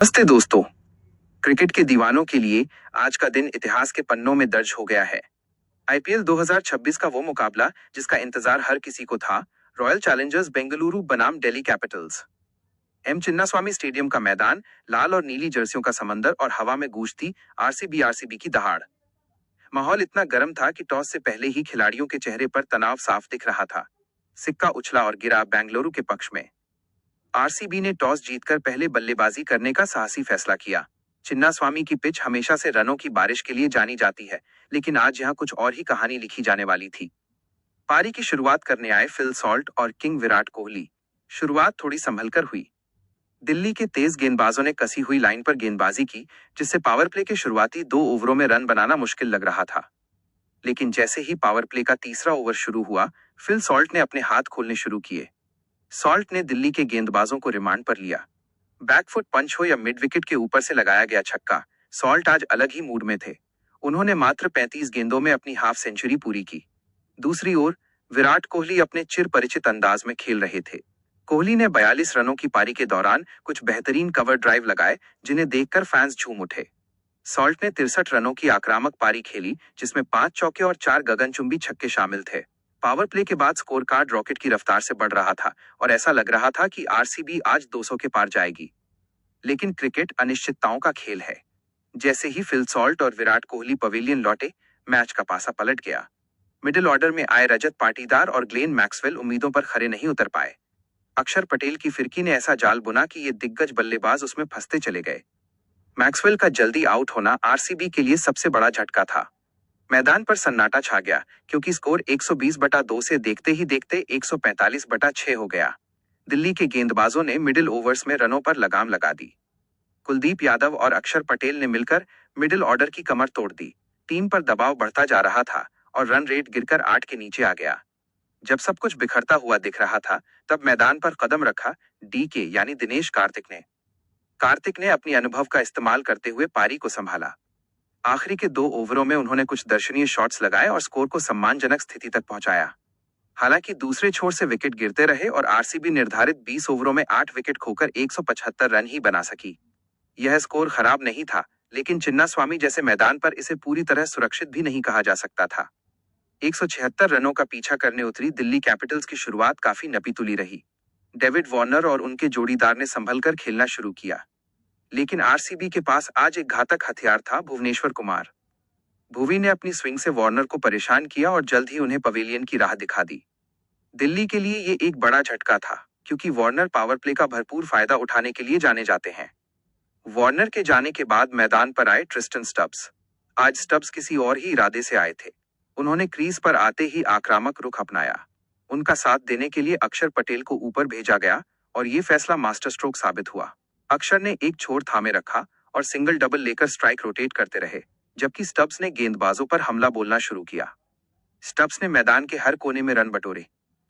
नमस्ते दोस्तों। क्रिकेट के दीवानों के लिए आज का दिन इतिहास के पन्नों में दर्ज हो गया है। आईपीएल 2026 का वो मुकाबला जिसका इंतजार हर किसी को था, रॉयल चैलेंजर्स बेंगलुरु बनाम Delhi Capitals. M Chinnaswamy stadium का मैदान, लाल और नीली जर्सियों का समंदर और हवा में गूंजती आरसीबी की दहाड़। माहौल इतना गर्म था कि टॉस से पहले ही खिलाड़ियों के चेहरे पर तनाव साफ दिख रहा था। सिक्का उछला और गिरा बेंगलुरु के पक्ष में। आरसीबी ने टॉस जीतकर पहले बल्लेबाजी करने का साहसी फैसला किया। चिन्नास्वामी की पिच हमेशा से रनों की बारिश के लिए जानी जाती है, लेकिन आज यहां कुछ और ही कहानी लिखी जाने वाली थी। पारी की शुरुआत करने आए फिल सॉल्ट और किंग विराट कोहली। शुरुआत थोड़ी संभलकर हुई। दिल्ली के तेज गेंदबाजों ने कसी हुई लाइन पर गेंदबाजी की, जिससे पावर प्ले के शुरुआती 2 ओवरों में रन बनाना मुश्किल लग रहा था। लेकिन जैसे ही पावर प्ले का तीसरा ओवर शुरू हुआ, फिल सॉल्ट ने अपने हाथ खोलने शुरू किए। सॉल्ट ने दिल्ली के गेंदबाजों को रिमांड पर लिया। बैकफुट पंच हो या मिड विकेट के ऊपर से लगाया गया छक्का, सॉल्ट आज अलग ही मूड में थे। उन्होंने मात्र 35 गेंदों में अपनी हाफ सेंचुरी पूरी की। दूसरी ओर विराट कोहली अपने चिर परिचित अंदाज में खेल रहे थे। कोहली ने 42 रनों की पारी के दौरान कुछ बेहतरीन कवर ड्राइव लगाए, जिन्हें देखकर फैंस झूम उठे। सॉल्ट ने 63 रनों की आक्रामक पारी खेली, जिसमें 5 चौके और 4 गगनचुंबी छक्के शामिल थे। पावर प्ले के बाद स्कोर कार्ड रॉकेट की रफ्तार से बढ़ रहा था और ऐसा लग रहा था कि आरसीबी आज 200 के पार जाएगी। लेकिन क्रिकेट अनिश्चितताओं का खेल है। जैसे ही फिल सॉल्ट और विराट कोहली पवेलियन लौटे, मैच का पासा पलट गया। मिडिल ऑर्डर में आए रजत पाटीदार और ग्लेन मैक्सवेल उम्मीदों पर खरे नहीं उतर पाए। अक्षर पटेल की फिरकी ने ऐसा जाल बुना कि ये दिग्गज बल्लेबाज उसमें फंसते चले गए। मैक्सवेल का जल्दी आउट होना आरसीबी के लिए सबसे बड़ा झटका था। मैदान पर सन्नाटा छा गया, क्योंकि स्कोर 120/2 से देखते ही देखते 145/6 हो गया। दिल्ली के गेंदबाजों ने मिडिल ओवर्स में रनों पर लगाम लगा दी। कुलदीप यादव और अक्षर पटेल ने मिलकर मिडिल ऑर्डर की कमर तोड़ दी। टीम पर दबाव बढ़ता जा रहा था और रन रेट गिरकर 8 के नीचे आ गया। जब सब कुछ बिखरता हुआ दिख रहा था, तब मैदान पर कदम रखा डीके यानी दिनेश कार्तिक ने अपनी अनुभव का इस्तेमाल करते हुए पारी को संभाला। आखिरी के 2 ओवरों में उन्होंने कुछ दर्शनीय शॉट्स लगाए और स्कोर को सम्मानजनक स्थिति तक पहुंचाया। हालांकि दूसरे छोर से विकेट गिरते रहे और आरसीबी निर्धारित 20 ओवरों में 8 विकेट खोकर 175 रन ही बना सकी। यह स्कोर खराब नहीं था, लेकिन चिन्नास्वामी जैसे मैदान पर इसे पूरी तरह सुरक्षित भी नहीं कहा जा सकता था। 176 रनों का पीछा करने उतरी दिल्ली कैपिटल्स की शुरुआत काफी नपीतुली रही। डेविड वार्नर और उनके जोड़ीदार ने संभलकर खेलना शुरू किया। लेकिन आरसीबी के पास आज एक घातक हथियार था, भुवनेश्वर कुमार। भुवी ने अपनी स्विंग से वार्नर को परेशान किया और जल्द ही उन्हें पवेलियन की राह दिखा दी। दिल्ली के लिए ये एक बड़ा झटका था, क्योंकि वार्नर पावर प्ले का भरपूर फायदा उठाने के लिए जाने जाते हैं। वार्नर के जाने के बाद मैदान पर आए ट्रिस्टन स्टब्स। आज स्टब्स किसी और ही इरादे से आए थे। उन्होंने क्रीज पर आते ही आक्रामक रुख अपनाया। उनका साथ देने के लिए अक्षर पटेल को ऊपर भेजा गया और ये फैसला मास्टर स्ट्रोक साबित हुआ। अक्षर ने एक छोर थामे रखा और सिंगल डबल लेकर स्ट्राइक रोटेट करते रहे, जबकि स्टब्स ने गेंदबाजों पर हमला बोलना शुरू किया। स्टब्स ने मैदान के हर कोने में रन बटोरे।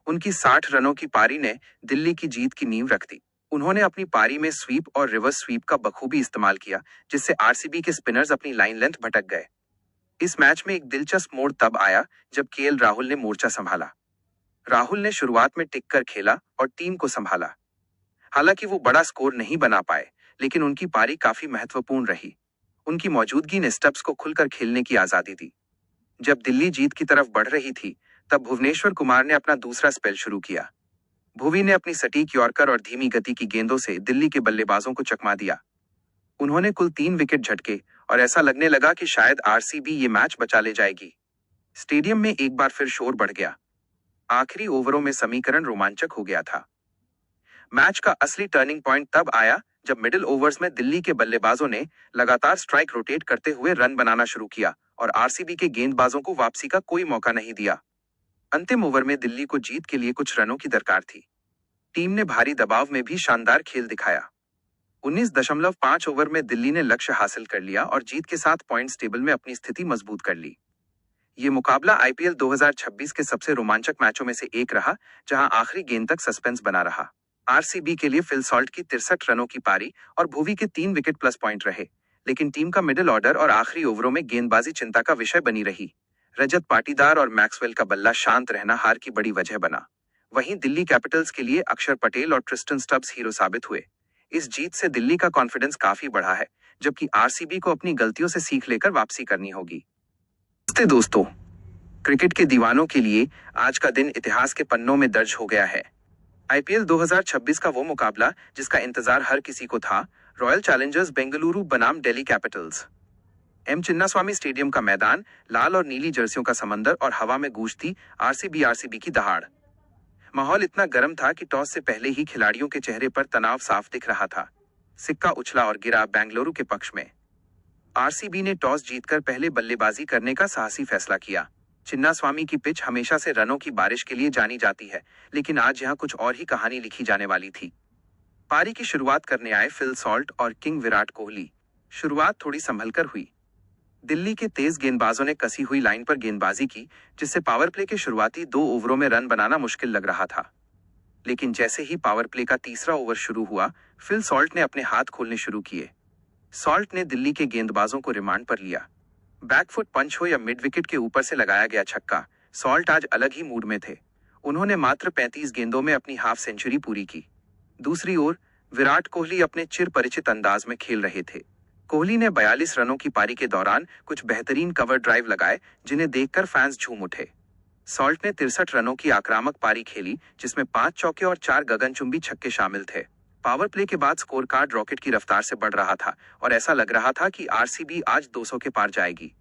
उनकी 60 रनों की पारी ने दिल्ली की जीत की नींव रख दी। उन्होंने अपनी पारी में स्वीप और रिवर्स स्वीप का बखूबी इस्तेमाल किया, जिससे आरसीबी के स्पिनर्स अपनी लाइन लेंथ भटक गए। इस मैच में एक दिलचस्प मोड़ तब आया जब केएल राहुल ने मोर्चा संभाला। राहुल ने शुरुआत में टिक कर खेला और टीम को संभाला। हालांकि वो बड़ा स्कोर नहीं बना पाए, लेकिन उनकी पारी काफी महत्वपूर्ण रही। उनकी मौजूदगी ने स्टब्स को खुलकर खेलने की आजादी दी। जब दिल्ली जीत की तरफ बढ़ रही थी, तब भुवनेश्वर कुमार ने अपना दूसरा स्पेल शुरू किया। भुवी ने अपनी सटीक यॉर्कर और धीमी गति की गेंदों से दिल्ली के बल्लेबाजों को चकमा दिया। उन्होंने कुल 3 विकेट झटके और ऐसा लगने लगा कि शायद आरसीबी ये मैच बचा ले जाएगी। स्टेडियम में एक बार फिर शोर बढ़ गया। आखिरी ओवरों में समीकरण रोमांचक हो गया था। मैच का असली टर्निंग पॉइंट तब आया जब मिडिल ओवर्स में दिल्ली के बल्लेबाजों ने लगातार स्ट्राइक रोटेट करते हुए रन बनाना शुरू किया और आरसीबी के गेंदबाजों को वापसी का कोई मौका नहीं दिया। अंतिम ओवर में दिल्ली को जीत के लिए कुछ रनों की दरकार थी। टीम ने भारी दबाव में भी शानदार खेल दिखाया। 19.5 ओवर में दिल्ली ने लक्ष्य हासिल कर लिया और जीत के साथ पॉइंट्स टेबल में अपनी स्थिति मजबूत कर ली। ये मुकाबला आईपीएल 2026 के सबसे रोमांचक मैचों में से एक रहा, जहां आखिरी गेंद तक सस्पेंस बना रहा। आरसीबी के लिए फिल सॉल्ट की 63 रनों की पारी और भुवी के 3 विकेट प्लस पॉइंट रहे, लेकिन टीम का मिडिल ऑर्डर और आखिरी ओवरों में गेंदबाजी चिंता का विषय बनी रही। रजत पाटीदार और मैक्सवेल का बल्ला शांत रहना हार की बड़ी वजह बना। वहीं दिल्ली कैपिटल्स के लिए अक्षर पटेल और ट्रिस्टन स्टब्स हीरो साबित हुए। इस जीत से दिल्ली का कॉन्फिडेंस काफी बढ़ा है, जबकि आरसीबी को अपनी गलतियों से सीख लेकर वापसी करनी होगी। नमस्ते दोस्तों, क्रिकेट के दीवानों के लिए आज का दिन इतिहास के पन्नों में दर्ज हो गया है। आईपीएल 2026 का वो मुकाबला जिसका इंतजार हर किसी को था, रॉयल चैलेंजर्स बेंगलुरु बनाम Delhi Capitals. M Chinnaswamy stadium का मैदान, लाल और नीली जर्सियों का समंदर और हवा में गूंजती आरसीबी की दहाड़। माहौल इतना गर्म था कि टॉस से पहले ही खिलाड़ियों के चेहरे पर तनाव साफ दिख रहा था। सिक्का उछला और गिरा बेंगलुरु के पक्ष में। आरसीबी ने टॉस जीतकर पहले बल्लेबाजी करने का साहसी फैसला किया। चिन्नास्वामी की पिच हमेशा से रनों की बारिश के लिए जानी जाती है, लेकिन आज यहां कुछ और ही कहानी लिखी जाने वाली थी। पारी की शुरुआत करने आए फिल सॉल्ट और किंग विराट कोहली। शुरुआत थोड़ी संभलकर हुई। दिल्ली के तेज गेंदबाजों ने कसी हुई लाइन पर गेंदबाजी की, जिससे पावर प्ले के शुरुआती 2 ओवरों में रन बनाना मुश्किल लग रहा था। लेकिन जैसे ही पावर प्ले का तीसरा ओवर शुरू हुआ, फिल सॉल्ट ने अपने हाथ खोलने शुरू किए। सॉल्ट ने दिल्ली के गेंदबाजों को रिमांड पर लिया। बैकफुट पंच हो या मिड विकेट के ऊपर से लगाया गया छक्का, सॉल्ट आज अलग ही मूड में थे। उन्होंने मात्र 35 गेंदों में अपनी हाफ सेंचुरी पूरी की। दूसरी ओर विराट कोहली अपने चिर परिचित अंदाज में खेल रहे थे। कोहली ने 42 रनों की पारी के दौरान कुछ बेहतरीन कवर ड्राइव लगाए, जिन्हें देखकर फैंस झूम उठे। सॉल्ट ने 63 रनों की आक्रामक पारी खेली, जिसमें 5 चौके और 4 गगनचुंबी छक्के शामिल थे। पावर प्ले के बाद स्कोर कार्ड रॉकेट की रफ्तार से बढ़ रहा था और ऐसा लग रहा था कि आरसीबी आज 200 के पार जाएगी।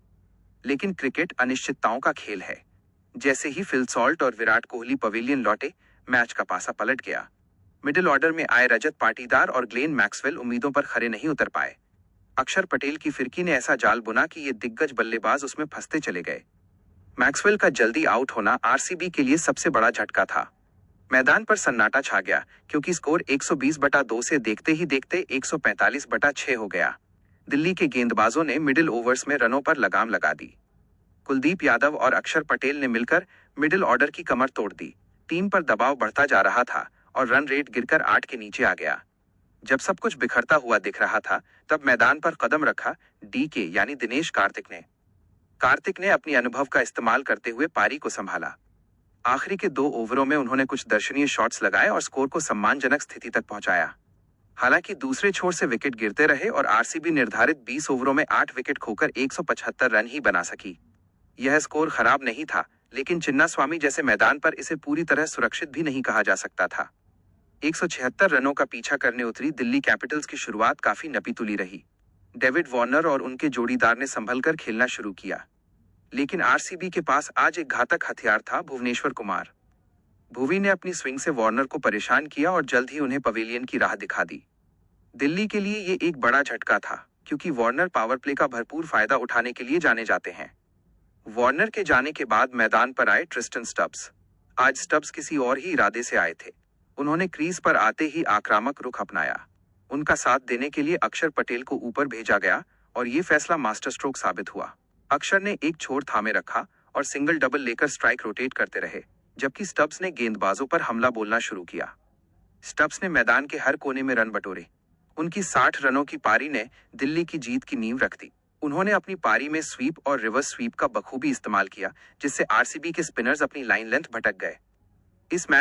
लेकिन क्रिकेट अनिश्चितताओं का खेल है। जैसे ही फिल सॉल्ट और विराट कोहली पवेलियन लौटे, मैच का पासा पलट गया। मिडिल ऑर्डर में आए रजत पाटीदार और ग्लेन मैक्सवेल उम्मीदों पर खरे नहीं उतर पाए। अक्षर पटेल की फिरकी ने ऐसा जाल बुना कि ये दिग्गज बल्लेबाज उसमें फंसते चले गए। मैक्सवेल का जल्दी आउट होना आरसीबी के लिए सबसे बड़ा झटका था। मैदान पर सन्नाटा छा गया, क्योंकि स्कोर 120/2 से देखते ही देखते 145/6 हो गया। दिल्ली के गेंदबाजों ने मिडिल ओवर्स में रनों पर लगाम लगा दी। कुलदीप यादव और अक्षर पटेल ने मिलकर मिडिल ऑर्डर की कमर तोड़ दी। टीम पर दबाव बढ़ता जा रहा था और रन रेट गिरकर 8 के नीचे आ गया। जब सब कुछ बिखरता हुआ दिख रहा था, तब मैदान पर कदम रखा डीके यानी दिनेश कार्तिक ने अपनी अनुभव का इस्तेमाल करते हुए पारी को संभाला। आखिरी के 2 ओवरों में उन्होंने कुछ दर्शनीय शॉट्स लगाए और स्कोर को सम्मानजनक स्थिति तक पहुंचाया। हालांकि दूसरे छोर से विकेट गिरते रहे और आरसीबी निर्धारित 20 ओवरों में 8 विकेट खोकर 175 रन ही बना सकी। यह स्कोर खराब नहीं था, लेकिन चिन्नास्वामी जैसे मैदान पर इसे पूरी तरह सुरक्षित भी नहीं कहा जा सकता था। 176 रनों का पीछा करने उतरी दिल्ली कैपिटल्स की शुरुआत काफी नपीतुली रही। डेविड वार्नर और उनके जोड़ीदार ने संभलकर खेलना शुरू किया। लेकिन आरसीबी के पास आज एक घातक हथियार था, भुवनेश्वर कुमार। भुवी ने अपनी स्विंग से वार्नर को परेशान किया और जल्द ही उन्हें पवेलियन की राह दिखा दी। दिल्ली के लिए ये एक बड़ा झटका था, क्योंकि वार्नर पावर प्ले का भरपूर फायदा उठाने के लिए जाने जाते हैं। वार्नर के जाने के बाद मैदान पर आए ट्रिस्टन स्टब्स। आज स्टब्स किसी और ही इरादे से आए थे। उन्होंने क्रीज पर आते ही आक्रामक रुख अपनाया। उनका साथ देने के लिए अक्षर पटेल को ऊपर भेजा गया और ये फैसला मास्टर स्ट्रोक साबित हुआ। अक्षर ने एक छोर थामे रखा और सिंगल डबल लेकर स्ट्राइक रोटेट करते रहे, जबकि स्टब्स ने गेंदबाजों पर हमला बोलना शुरू किया। स्टब्स ने मैदान के हर कोने में रन बटोरे। उनकी 60 रनों की पारी ने दिल्ली की जीत की नींव रख दी। उन्होंने अपनी पारी में स्वीप और रिवर्स स्वीप का बखूबी इस्तेमाल किया, जिससे आरसीबी के स्पिनर्स अपनी लाइन लेंथ भटक गए। इस मैच